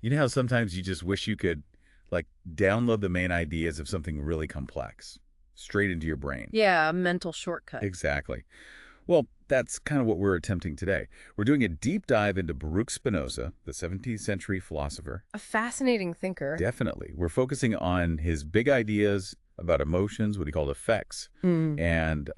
You know how sometimes you just wish you could, like, download the main ideas of something really complex straight into your brain? Yeah, a mental shortcut. Exactly. Well, that's kind of what we're attempting today. We're doing a deep dive into Baruch Spinoza, the 17th century philosopher. A fascinating thinker. Definitely. We're focusing on his big ideas about emotions, what he called effects, Mm. and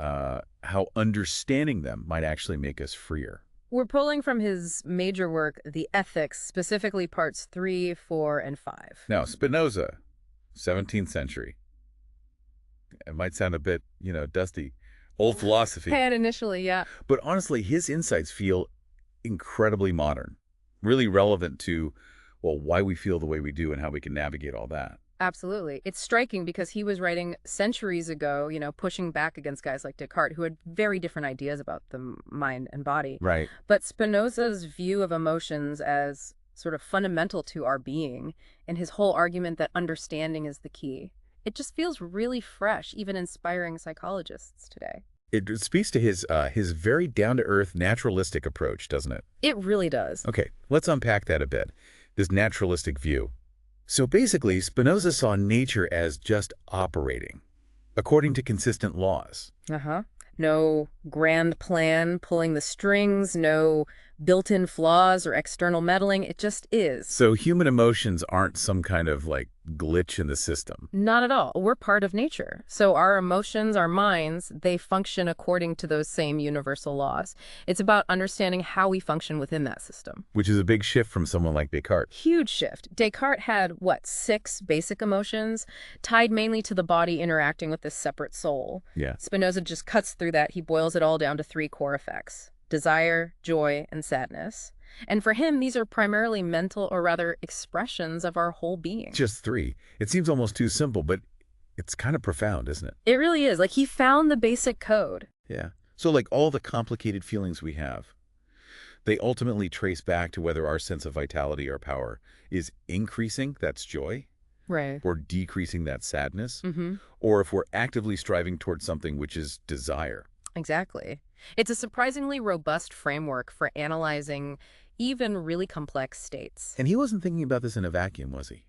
how understanding them might actually make us freer. We're pulling from his major work, The Ethics, specifically parts 3, 4, and 5. Now, Spinoza, 17th century. It might sound a bit, dusty. Old philosophy. And initially, yeah. But honestly, his insights feel incredibly modern, really relevant to, well, why we feel the way we do and how we can navigate all that. Absolutely. It's striking because he was writing centuries ago, pushing back against guys like Descartes, who had very different ideas about the mind and body. Right. But Spinoza's view of emotions as sort of fundamental to our being, and his whole argument that understanding is the key, it just feels really fresh, even inspiring psychologists today. It speaks to his very down-to-earth naturalistic approach, doesn't it? It really does. Okay, let's unpack that a bit, this naturalistic view. So basically, Spinoza saw nature as just operating, according to consistent laws. Uh-huh. No grand plan pulling the strings, no built-in flaws or external meddling. It just is. So human emotions aren't some kind of, like, glitch in the system. Not at all. We're part of nature. So our emotions, our minds, they function according to those same universal laws. It's about understanding how we function within that system. Which is a big shift from someone like Descartes. Huge shift. Descartes had, what, 6 basic emotions, tied mainly to the body interacting with this separate soul. Yeah. Spinoza just cuts through that. He boils it all down to 3 core effects: desire, joy, and sadness. And for him, these are primarily mental, or rather expressions of our whole being. Just 3. It seems almost too simple, but it's kind of profound, isn't it? It really is. Like, he found the basic code. Yeah. So like all the complicated feelings we have, they ultimately trace back to whether our sense of vitality or power is increasing, that's joy, Right. or decreasing, that's sadness, Mm-hmm. or if we're actively striving towards something, which is desire. Exactly. It's a surprisingly robust framework for analyzing even really complex states. And he wasn't thinking about this in a vacuum, was he?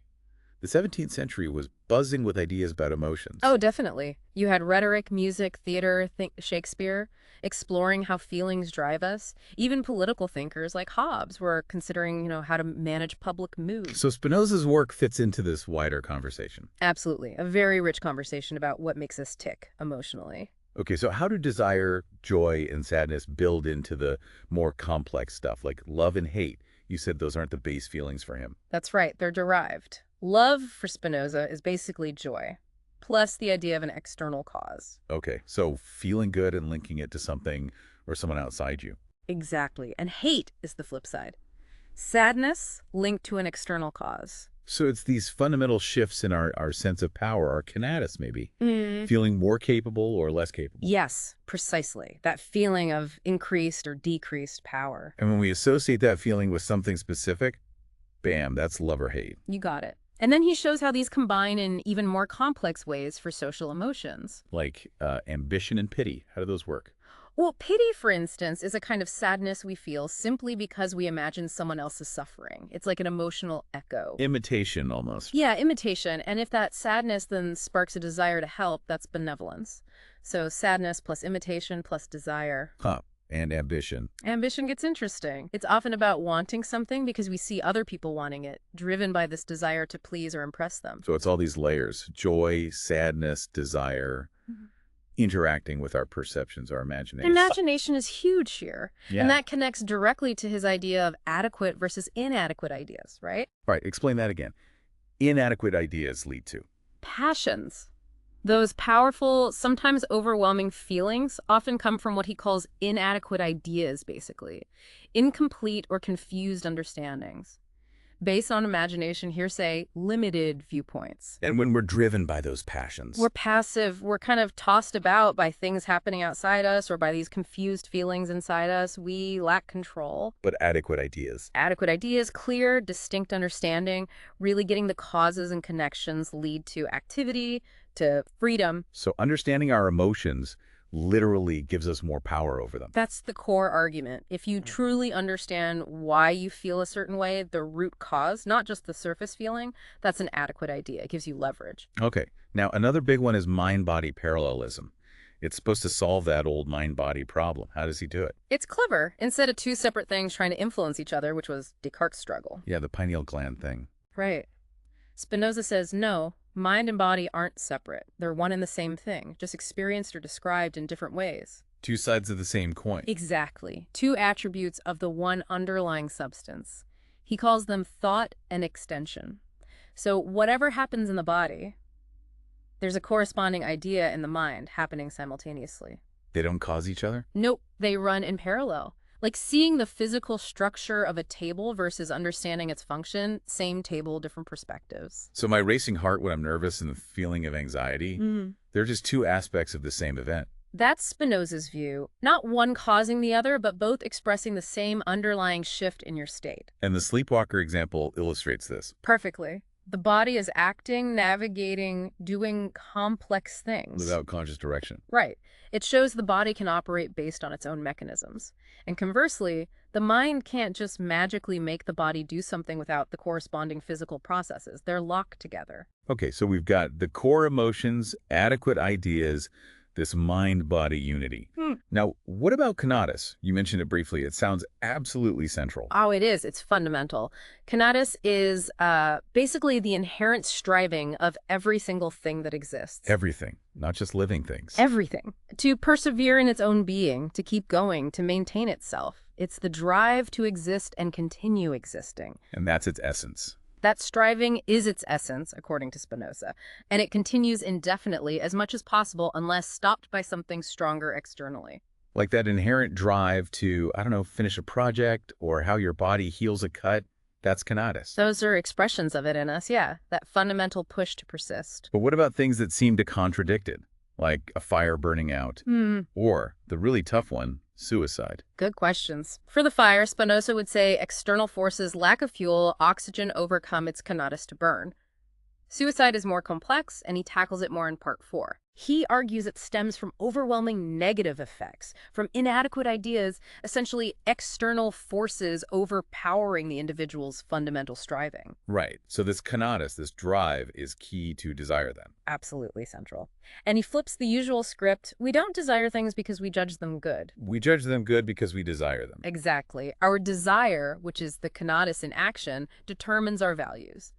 The 17th century was buzzing with ideas about emotions. Oh, definitely. You had rhetoric, music, theater, Shakespeare, exploring how feelings drive us. Even political thinkers like Hobbes were considering, how to manage public mood. So Spinoza's work fits into this wider conversation. Absolutely. A very rich conversation about what makes us tick emotionally. Okay, so how do desire, joy, and sadness build into the more complex stuff, like love and hate? You said those aren't the base feelings for him. That's right, they're derived. Love for Spinoza is basically joy, plus the idea of an external cause. Okay, so feeling good and linking it to something or someone outside you. Exactly. And hate is the flip side. Sadness linked to an external cause. So it's these fundamental shifts in our sense of power, our conatus maybe, Mm. feeling more capable or less capable. Yes, precisely. That feeling of increased or decreased power. And when we associate that feeling with something specific, bam, that's love or hate. You got it. And then he shows how these combine in even more complex ways for social emotions. Like ambition and pity. How do those work? Well, pity, for instance, is a kind of sadness we feel simply because we imagine someone else is suffering. It's like an emotional echo. Imitation almost. Yeah, imitation. And if that sadness then sparks a desire to help, that's benevolence. So sadness plus imitation plus desire. Huh. And ambition. Ambition gets interesting. It's often about wanting something because we see other people wanting it, driven by this desire to please or impress them. So it's all these layers: joy, sadness, desire, interacting with our perceptions, our imagination. Imagination is huge here. Yeah. And that connects directly to his idea of adequate versus inadequate ideas, right? All right, explain that again. Inadequate ideas lead to. Passions. Those powerful, sometimes overwhelming feelings often come from what he calls inadequate ideas, basically. Incomplete or confused understandings. Based on imagination, hearsay, limited viewpoints. And when we're driven by those passions. We're passive. We're kind of tossed about by things happening outside us or by these confused feelings inside us. We lack control. But adequate ideas. Adequate ideas, clear, distinct understanding, really getting the causes and connections lead to activity, to freedom. So understanding our emotions literally gives us more power over them. That's the core argument. If you truly understand why you feel a certain way, the root cause, not just the surface feeling, that's an adequate idea. It gives you leverage. Okay, now another big one is mind-body parallelism. It's supposed to solve that old mind-body problem. How does he do it? It's clever. Instead of two separate things trying to influence each other, which was Descartes' struggle. Yeah, the pineal gland thing. Right. Spinoza says, no, mind and body aren't separate. They're one and the same thing, just experienced or described in different ways. Two sides of the same coin. Exactly. Two attributes of the one underlying substance. He calls them thought and extension. So whatever happens in the body, there's a corresponding idea in the mind happening simultaneously. They don't cause each other? Nope, they run in parallel. Like seeing the physical structure of a table versus understanding its function, same table, different perspectives. So my racing heart when I'm nervous and the feeling of anxiety, they're just two aspects of the same event. That's Spinoza's view, not one causing the other, but both expressing the same underlying shift in your state. And the sleepwalker example illustrates this. Perfectly. The body is acting, navigating, doing complex things. Without conscious direction. Right. It shows the body can operate based on its own mechanisms. And conversely, the mind can't just magically make the body do something without the corresponding physical processes. They're locked together. Okay, so we've got the core emotions, adequate ideas, this mind-body unity. Now, what about conatus? You mentioned it briefly. It sounds absolutely central. Oh, it is. It's fundamental. Conatus is basically the inherent striving of every single thing that exists. Everything, not just living things. Everything. To persevere in its own being, to keep going, to maintain itself. It's the drive to exist and continue existing. And that's its essence. That striving is its essence, according to Spinoza, and it continues indefinitely as much as possible unless stopped by something stronger externally. Like that inherent drive to, I don't know, finish a project or how your body heals a cut, that's conatus. Those are expressions of it in us, yeah, that fundamental push to persist. But what about things that seem to contradict it, like a fire burning out, or the really tough one, suicide? Good questions. For the fire, Spinoza would say external forces, lack of fuel, oxygen overcome its conatus to burn. Suicide is more complex, and he tackles it more in part 4. He argues it stems from overwhelming negative effects, from inadequate ideas, essentially external forces overpowering the individual's fundamental striving. Right. So this conatus, this drive, is key to desire then. Absolutely central. And he flips the usual script. We don't desire things because we judge them good. We judge them good because we desire them. Exactly. Our desire, which is the conatus in action, determines our values.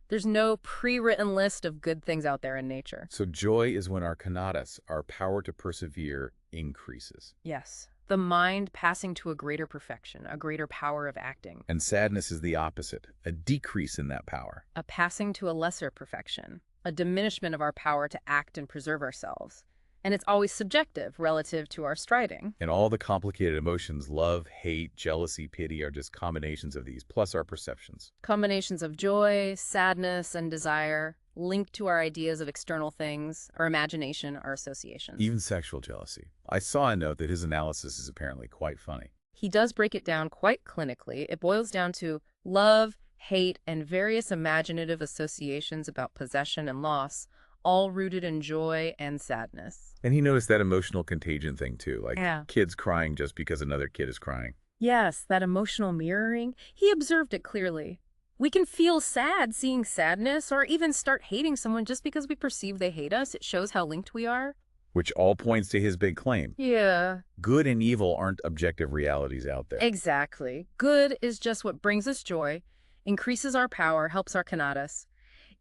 There's no pre-written list of good things out there in nature. So joy is when our conatus, our power to persevere, increases. Yes. The mind passing to a greater perfection, a greater power of acting. And sadness is the opposite, a decrease in that power. A passing to a lesser perfection, a diminishment of our power to act and preserve ourselves. And it's always subjective relative to our striving. And all the complicated emotions, love, hate, jealousy, pity, are just combinations of these, plus our perceptions. Combinations of joy, sadness, and desire, linked to our ideas of external things, our imagination, our associations. Even sexual jealousy. I saw a note that his analysis is apparently quite funny. He does break it down quite clinically. It boils down to love, hate, and various imaginative associations about possession and loss, all rooted in joy and sadness. And he noticed that emotional contagion thing too, like Yeah. kids crying just because another kid is crying. Yes, that emotional mirroring. He observed it clearly. We can feel sad seeing sadness or even start hating someone just because we perceive they hate us. It shows how linked we are. Which all points to his big claim. Yeah. Good and evil aren't objective realities out there. Exactly. Good is just what brings us joy, increases our power, helps our conatus.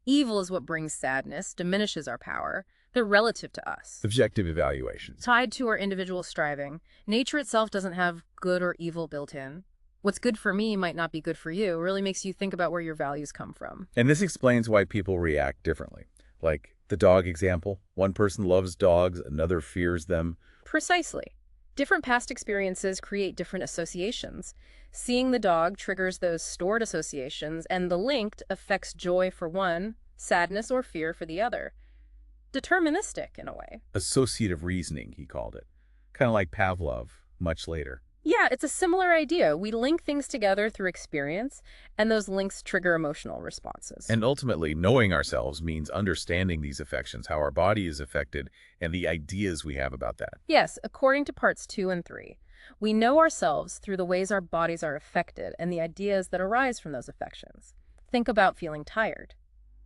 Evil is what brings sadness, diminishes our power. They're relative to us. Subjective evaluations. Tied to our individual striving. Nature itself doesn't have good or evil built in. What's good for me might not be good for you. It really makes you think about where your values come from. And this explains why people react differently. Like the dog example. One person loves dogs, another fears them. Precisely. Different past experiences create different associations. Seeing the dog triggers those stored associations, and the linked affects joy for one, sadness or fear for the other. Deterministic, in a way. Associative reasoning, he called it. Kind of like Pavlov, much later. Yeah, it's a similar idea. We link things together through experience, and those links trigger emotional responses. And ultimately, knowing ourselves means understanding these affections, how our body is affected, and the ideas we have about that. Yes, according to parts 2 and 3, we know ourselves through the ways our bodies are affected and the ideas that arise from those affections. Think about feeling tired.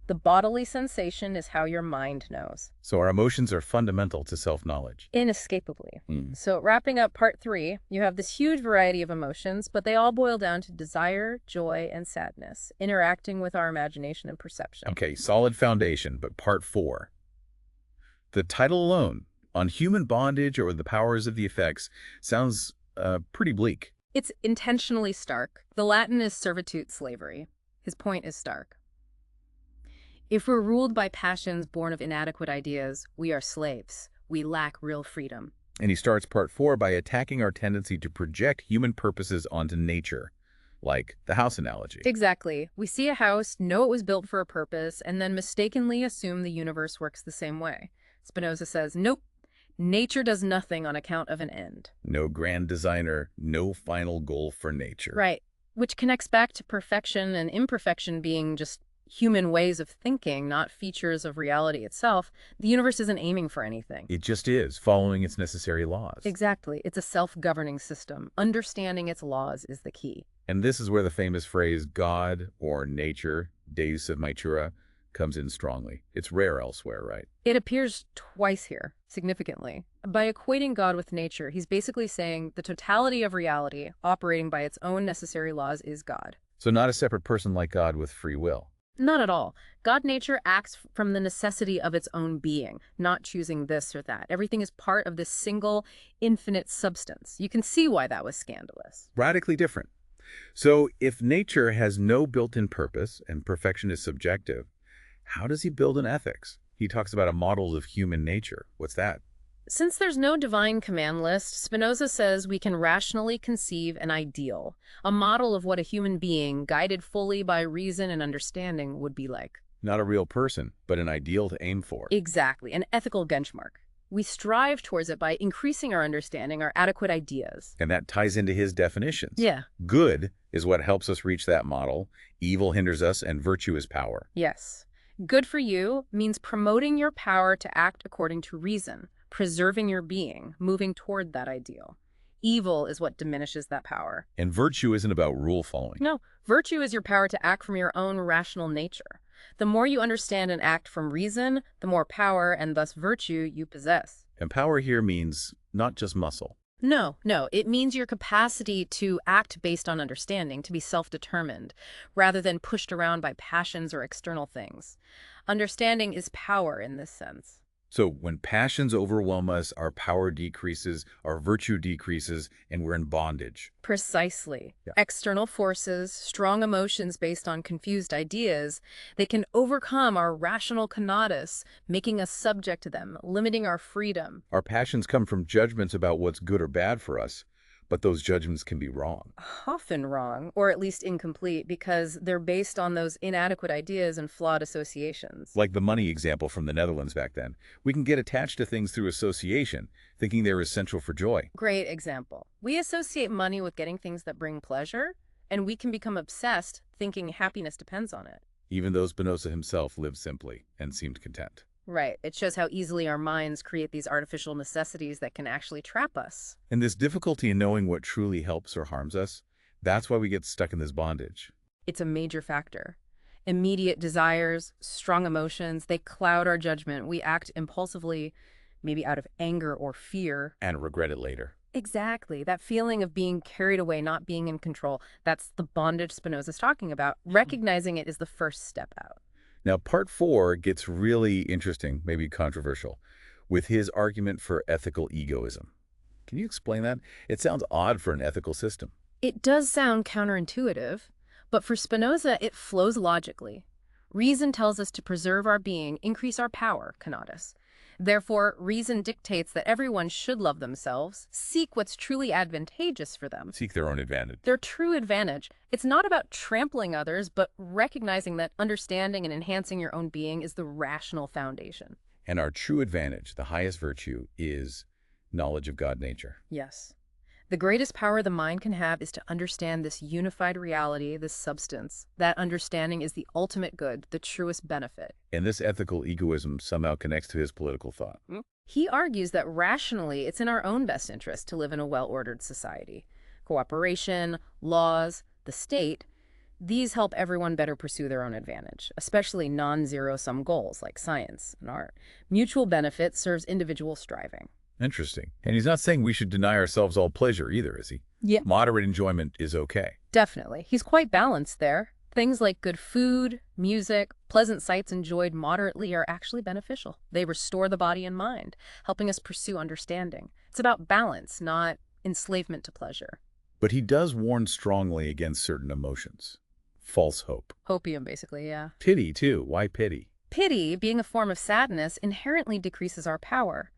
The bodily sensation is how your mind knows, So our emotions are fundamental to self-knowledge. inescapably. Hmm. So, wrapping up part 3, you have this huge variety of emotions, but they all boil down to desire, joy, and sadness, interacting with our imagination and perception. Okay, solid foundation, but part 4. The title alone, On Human Bondage or the Powers of the Effects, sounds pretty bleak. It's intentionally stark. The Latin is servitude, slavery. His point is stark. If we're ruled by passions born of inadequate ideas, we are slaves. We lack real freedom. And he starts part 4 by attacking our tendency to project human purposes onto nature, like the house analogy. Exactly. We see a house, know it was built for a purpose, and then mistakenly assume the universe works the same way. Spinoza says, nope, nature does nothing on account of an end. No grand designer, no final goal for nature. Right. Which connects back to perfection and imperfection being just human ways of thinking, not features of reality itself. The universe isn't aiming for anything. It just is, following its necessary laws. Exactly. It's a self-governing system. Understanding its laws is the key. And this is where the famous phrase God or nature, Deus of Maitura, comes in strongly. It's rare elsewhere, right? It appears twice here, significantly. By equating God with nature, he's basically saying the totality of reality, operating by its own necessary laws, is God. So not a separate person like God with free will. Not at all. God nature acts from the necessity of its own being, not choosing this or that. Everything is part of this single, infinite substance. You can see why that was scandalous. Radically different. So if nature has no built-in purpose and perfection is subjective, how does he build an ethics? He talks about a model of human nature. What's that? Since there's no divine command list, Spinoza says we can rationally conceive an ideal, a model of what a human being, guided fully by reason and understanding, would be like. Not a real person, but an ideal to aim for. Exactly, an ethical benchmark. We strive towards it by increasing our understanding, our adequate ideas. And that ties into his definitions. Yeah. Good is what helps us reach that model, evil hinders us, and virtue is power. Yes. Good for you means promoting your power to act according to reason, preserving your being, moving toward that ideal. Evil is what diminishes that power. And virtue isn't about rule following. No, virtue is your power to act from your own rational nature. The more you understand and act from reason, the more power and thus virtue you possess. And power here means not just muscle. No, it means your capacity to act based on understanding, to be self-determined, rather than pushed around by passions or external things. Understanding is power in this sense. So when passions overwhelm us, our power decreases, our virtue decreases, and we're in bondage. Precisely. Yeah. External forces, strong emotions based on confused ideas, they can overcome our rational conatus, making us subject to them, limiting our freedom. Our passions come from judgments about what's good or bad for us, but those judgments can be wrong. Often wrong, or at least incomplete, because they're based on those inadequate ideas and flawed associations. Like the money example from the Netherlands back then. We can get attached to things through association, thinking they're essential for joy. Great example. We associate money with getting things that bring pleasure, and we can become obsessed, thinking happiness depends on it. Even though Spinoza himself lived simply and seemed content. Right. It shows how easily our minds create these artificial necessities that can actually trap us. And this difficulty in knowing what truly helps or harms us, that's why we get stuck in this bondage. It's a major factor. Immediate desires, strong emotions, they cloud our judgment. We act impulsively, maybe out of anger or fear. And regret it later. Exactly. That feeling of being carried away, not being in control. That's the bondage Spinoza's talking about. Recognizing it is the first step out. Now, part 4 gets really interesting, maybe controversial, with his argument for ethical egoism. Can you explain that? It sounds odd for an ethical system. It does sound counterintuitive, but for Spinoza, it flows logically. Reason tells us to preserve our being, increase our power, conatus. Therefore, reason dictates that everyone should love themselves, seek what's truly advantageous for them. Seek their own advantage. Their true advantage. It's not about trampling others, but recognizing that understanding and enhancing your own being is the rational foundation. And our true advantage, the highest virtue, is knowledge of God nature. Yes. The greatest power the mind can have is to understand this unified reality, this substance. That understanding is the ultimate good, the truest benefit. And this ethical egoism somehow connects to his political thought. He argues that rationally, it's in our own best interest to live in a well-ordered society. Cooperation, laws, the state, these help everyone better pursue their own advantage, especially non-zero-sum goals like science and art. Mutual benefit serves individual striving. Interesting. And he's not saying we should deny ourselves all pleasure either, is he? Yeah. Moderate enjoyment is okay. Definitely. He's quite balanced there. Things like good food, music, pleasant sights enjoyed moderately are actually beneficial. They restore the body and mind, helping us pursue understanding. It's about balance, not enslavement to pleasure. But he does warn strongly against certain emotions. False hope. Hopium, basically, yeah. Pity, too. Why pity? Pity, being a form of sadness, inherently decreases our power.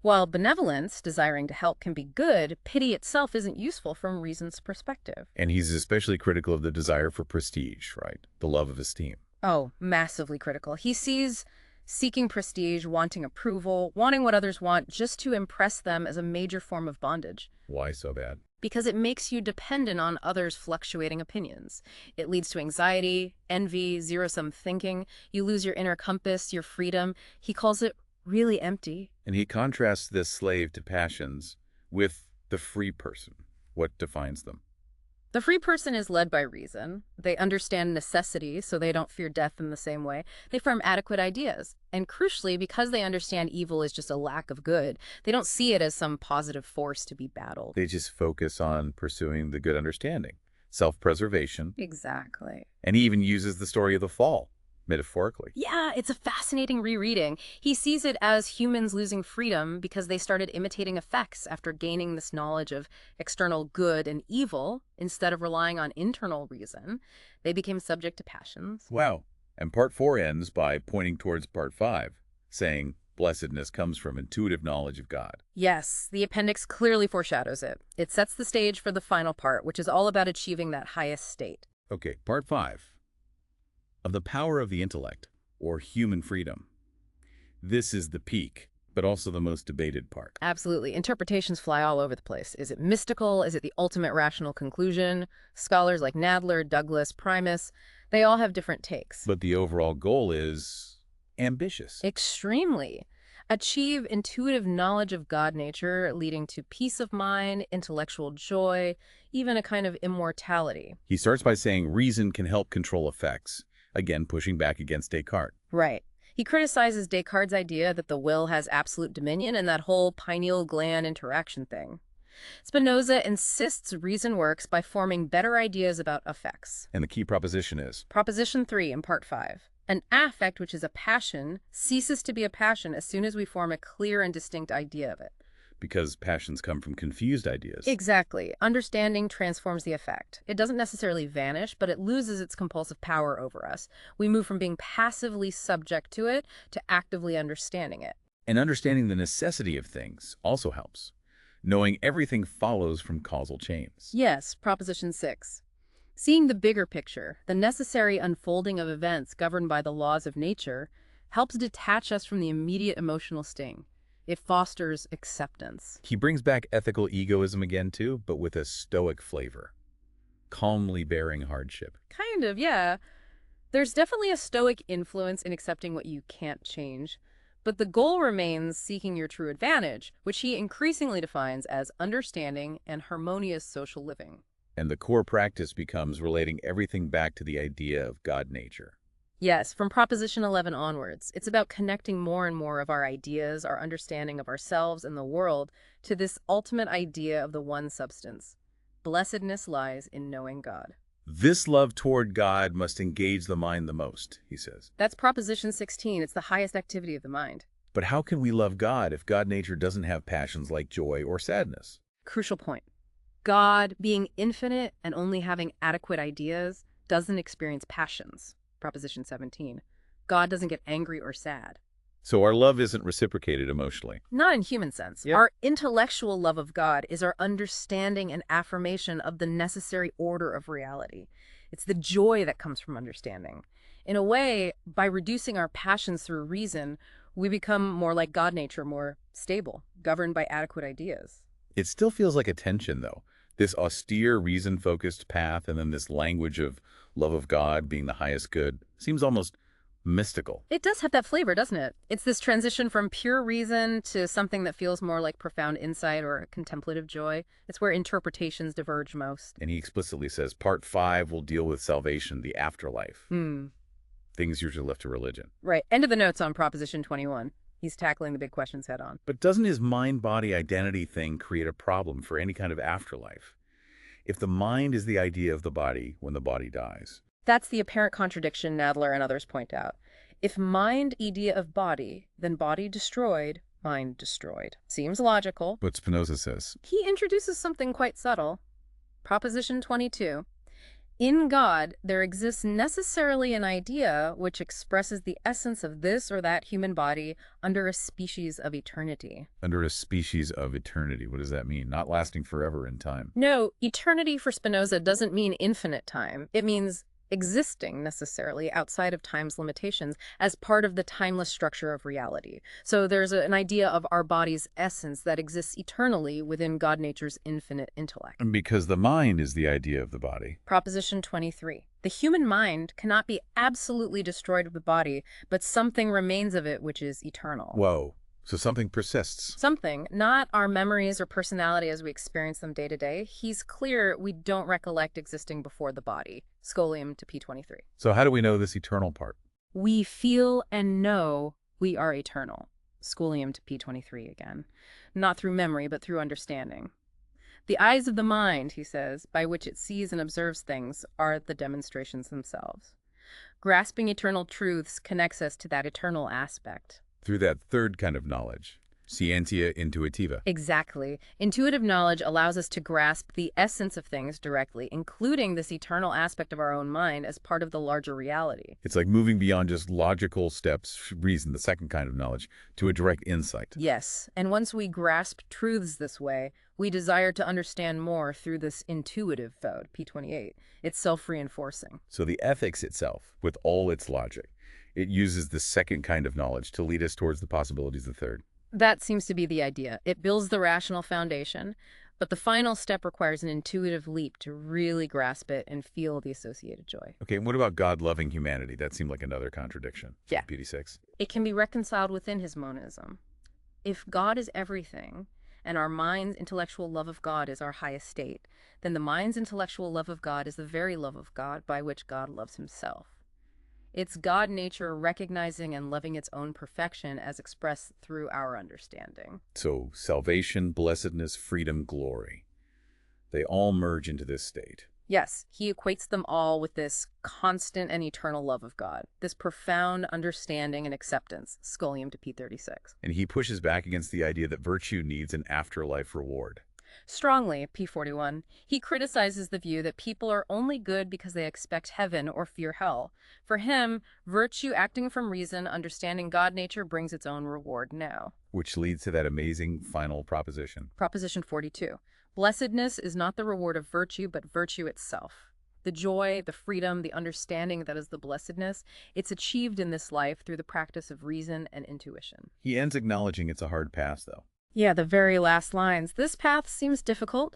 While benevolence, desiring to help, can be good, pity itself isn't useful from reason's perspective. And he's especially critical of the desire for prestige, right? The love of esteem. Oh, massively critical. He sees seeking prestige, wanting approval, wanting what others want just to impress them as a major form of bondage. Why so bad? Because it makes you dependent on others' fluctuating opinions. It leads to anxiety, envy, zero-sum thinking. You lose your inner compass, your freedom. He calls it really empty. And he contrasts this slave to passions with the free person. What defines them? The free person is led by reason. They understand necessity, so they don't fear death in the same way. They form adequate ideas. And crucially, because they understand evil is just a lack of good, they don't see it as some positive force to be battled. They just focus on pursuing the good understanding, self-preservation. Exactly. And he even uses the story of the fall, metaphorically. Yeah, it's a fascinating rereading. He sees it as humans losing freedom because they started imitating effects after gaining this knowledge of external good and evil. Instead of relying on internal reason, they became subject to passions. Wow. And part 4 ends by pointing towards part 5, saying blessedness comes from intuitive knowledge of God. Yes, the appendix clearly foreshadows it. It sets the stage for the final part, which is all about achieving that highest state. Okay, part 5. Of the power of the intellect, or human freedom. This is the peak, but also the most debated part. Absolutely. Interpretations fly all over the place. Is it mystical? Is it the ultimate rational conclusion? Scholars like Nadler, Douglas, Primus, they all have different takes. But the overall goal is ambitious. Extremely. Achieve intuitive knowledge of God nature, leading to peace of mind, intellectual joy, even a kind of immortality. He starts by saying reason can help control effects, again pushing back against Descartes. Right. He criticizes Descartes' idea that the will has absolute dominion and that whole pineal gland interaction thing. Spinoza insists reason works by forming better ideas about effects. And the key proposition is? Proposition 3 in part 5. An affect, which is a passion, ceases to be a passion as soon as we form a clear and distinct idea of it. Because passions come from confused ideas. Exactly. Understanding transforms the effect. It doesn't necessarily vanish, but it loses its compulsive power over us. We move from being passively subject to it to actively understanding it. And understanding the necessity of things also helps. Knowing everything follows from causal chains. Yes, Proposition 6. Seeing the bigger picture, the necessary unfolding of events governed by the laws of nature, helps detach us from the immediate emotional sting. It fosters acceptance. He brings back ethical egoism again too, but with a stoic flavor. Calmly bearing hardship. Kind of, yeah. There's definitely a stoic influence in accepting what you can't change. But the goal remains seeking your true advantage, which he increasingly defines as understanding and harmonious social living. And the core practice becomes relating everything back to the idea of God nature. Yes, from Proposition 11 onwards, it's about connecting more and more of our ideas, our understanding of ourselves and the world, to this ultimate idea of the one substance. Blessedness lies in knowing God. This love toward God must engage the mind the most, he says. That's Proposition 16. It's the highest activity of the mind. But how can we love God if God nature doesn't have passions like joy or sadness? Crucial point. God, being infinite and only having adequate ideas, doesn't experience passions. Proposition 17. God doesn't get angry or sad. So our love isn't reciprocated emotionally. Not in human sense. Yep. Our intellectual love of God is our understanding and affirmation of the necessary order of reality. It's the joy that comes from understanding. In a way, by reducing our passions through reason, we become more like God nature, more stable, governed by adequate ideas. It still feels like a tension, though. This austere, reason-focused path and then this language of love of God being the highest good seems almost mystical. It does have that flavor, doesn't it? It's this transition from pure reason to something that feels more like profound insight or a contemplative joy. It's where interpretations diverge most. And he explicitly says part 5 will deal with salvation, the afterlife. Things usually left to religion. Right. End of the notes on Proposition 21. He's tackling the big questions head on. But doesn't his mind-body identity thing create a problem for any kind of afterlife? If the mind is the idea of the body when the body dies. That's the apparent contradiction Nadler and others point out. If mind idea of body, then body destroyed, mind destroyed. Seems logical. But Spinoza says, He introduces something quite subtle. Proposition 22. In God, there exists necessarily an idea which expresses the essence of this or that human body under a species of eternity. under a species of eternity. What does that mean? Not lasting forever in time. No, eternity for Spinoza doesn't mean infinite time. It means existing necessarily outside of time's limitations as part of the timeless structure of reality. So there's an idea of our body's essence that exists eternally within God nature's infinite intellect. And because the mind is the idea of the body. Proposition 23. The human mind cannot be absolutely destroyed with the body, but something remains of it which is eternal. Whoa. So something persists. Something, not our memories or personality as we experience them day to day. He's clear we don't recollect existing before the body. Scholium to P23. So how do we know this eternal part? We feel and know we are eternal. Scholium to P23 again. Not through memory, but through understanding. The eyes of the mind, he says, by which it sees and observes things, are the demonstrations themselves. Grasping eternal truths connects us to that eternal aspect. Through that third kind of knowledge, scientia intuitiva. Exactly. Intuitive knowledge allows us to grasp the essence of things directly, including this eternal aspect of our own mind as part of the larger reality. It's like moving beyond just logical steps, reason, the second kind of knowledge, to a direct insight. Yes, and once we grasp truths this way, we desire to understand more through this intuitive mode, P28. It's self-reinforcing. So the ethics itself, with all its logic, it uses the second kind of knowledge to lead us towards the possibilities of the third. That seems to be the idea. It builds the rational foundation, but the final step requires an intuitive leap to really grasp it and feel the associated joy. Okay, and what about God loving humanity? That seemed like another contradiction. Yeah. PD6. It can be reconciled within his monism. If God is everything, and our mind's intellectual love of God is our highest state, then the mind's intellectual love of God is the very love of God by which God loves himself. It's God nature recognizing and loving its own perfection as expressed through our understanding. So salvation, blessedness, freedom, glory. They all merge into this state. Yes, he equates them all with this constant and eternal love of God, this profound understanding and acceptance, Scholium to P36. And he pushes back against the idea that virtue needs an afterlife reward. Strongly, P41, he criticizes the view that people are only good because they expect heaven or fear hell. For him, virtue acting from reason, understanding God nature brings its own reward now. Which leads to that amazing final proposition. Proposition 42. Blessedness is not the reward of virtue, but virtue itself. The joy, the freedom, the understanding that is the blessedness, it's achieved in this life through the practice of reason and intuition. He ends acknowledging it's a hard path, though. Yeah, the very last lines. This path seems difficult,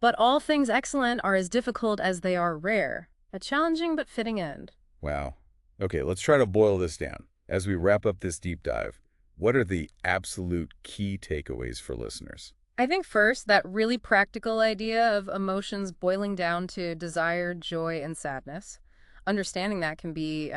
but all things excellent are as difficult as they are rare. A challenging but fitting end. Wow. Okay, let's try to boil this down. As we wrap up this deep dive, what are the absolute key takeaways for listeners? I think first, that really practical idea of emotions boiling down to desire, joy, and sadness. Understanding that can be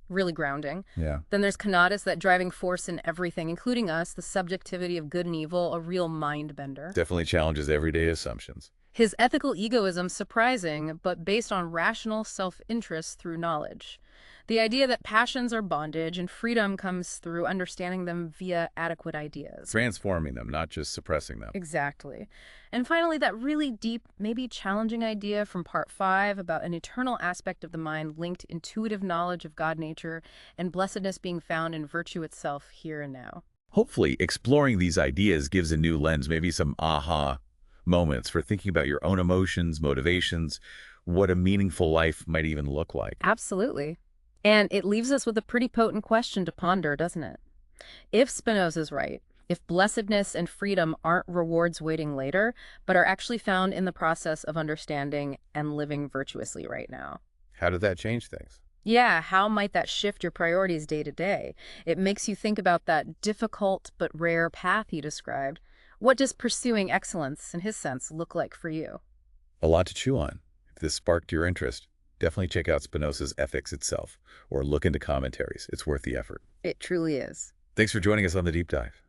really grounding. Yeah. Then there's conatus, that driving force in everything, including us, the subjectivity of good and evil, a real mind bender. Definitely challenges everyday assumptions. His ethical egoism surprising, but based on rational self-interest through knowledge. The idea that passions are bondage and freedom comes through understanding them via adequate ideas. Transforming them, not just suppressing them. Exactly. And finally, that really deep, maybe challenging idea from part 5 about an eternal aspect of the mind linked intuitive knowledge of God nature and blessedness being found in virtue itself here and now. Hopefully, exploring these ideas gives a new lens, maybe some aha moments for thinking about your own emotions, motivations, what a meaningful life might even look like. Absolutely. And it leaves us with a pretty potent question to ponder, doesn't it? If Spinoza's right, If blessedness and freedom aren't rewards waiting later, but are actually found in the process of understanding and living virtuously right now. How did that change things? Yeah, how might that shift your priorities day to day? It makes you think about that difficult but rare path he described. What does pursuing excellence, in his sense, look like for you? A lot to chew on. If this sparked your interest, definitely check out Spinoza's Ethics itself, or look into commentaries. It's worth the effort. It truly is. Thanks for joining us on the Deep Dive.